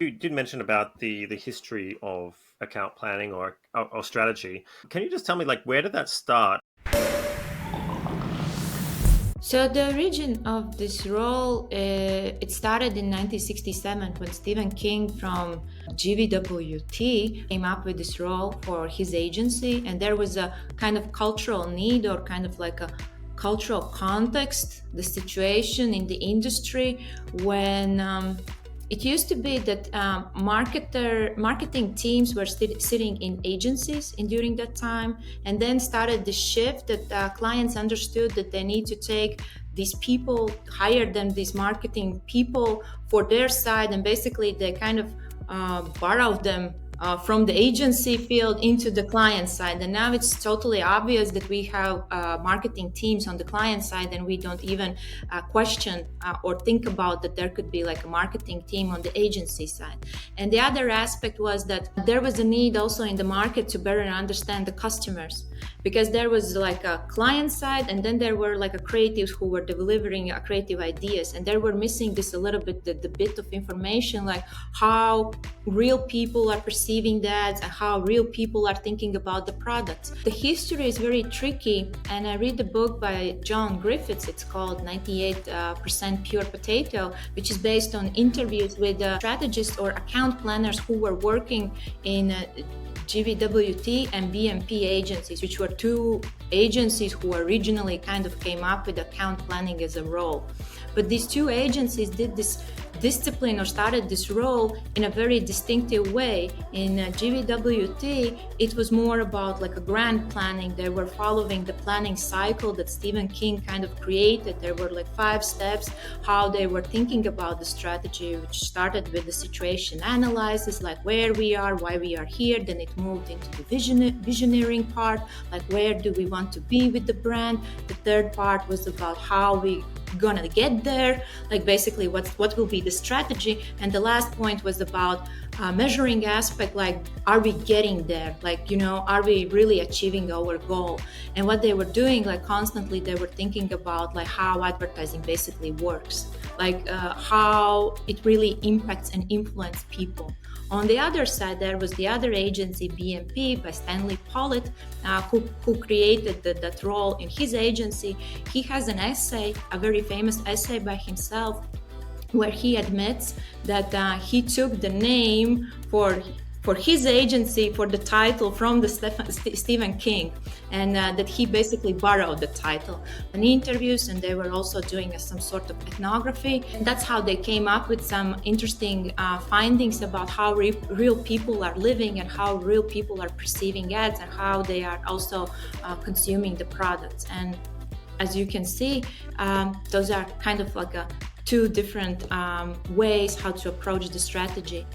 You did mention about the history of account planning or strategy. Can you just tell me, like, where did that start? So the origin of this role, it started in 1967 when Stephen King from GVWT came up with this role for his agency, and there was a kind of cultural need or kind of like a cultural context, the situation in the industry when it used to be that marketing teams were sitting in agencies during that time, and then started the shift that clients understood that they need to take these people, hire them, these marketing people for their side, and basically they kind of borrowed them from the agency field into the client side. And now it's totally obvious that we have marketing teams on the client side, and we don't even question or think about that there could be like a marketing team on the agency side. And the other aspect was that there was a need also in the market to better understand the customers, because there was like a client side, and then there were like a creatives who were delivering creative ideas, and they were missing this a little bit, the bit of information, like how real people are perceiving that and how real people are thinking about the products. The history is very tricky, and I read the book by John Griffiths. It's called 98% Pure Potato, which is based on interviews with strategists or account planners who were working in GVWT and BMP agencies, which were two agencies who originally kind of came up with account planning as a role. But these two agencies did this discipline or started this role in a very distinctive way. In GVWT, it was more about like a grand planning. They were following the planning cycle that Stephen King kind of created. There were like 5 steps how they were thinking about the strategy, which started with the situation analysis, like where we are, why we are here. Then it moved into the visioneering part, like where do we want to be with the brand. The third part was about how we gonna get there, like basically what will be the strategy. And the last point was about measuring aspect, like are we getting there, like, you know, are we really achieving our goal. And what they were doing, like constantly they were thinking about like how advertising basically works, like how it really impacts and influences people. On the other side, there was the other agency, BMP, by Stanley Pollitt, who created that role in his agency. He has an essay, a very famous essay by himself, where he admits that he took the name for his agency, for the title, from the Stephen King, and that he basically borrowed the title in interviews, and they were also doing some sort of ethnography. And that's how they came up with some interesting findings about how real people are living and how real people are perceiving ads and how they are also consuming the products. And as you can see, those are kind of like two different ways how to approach the strategy.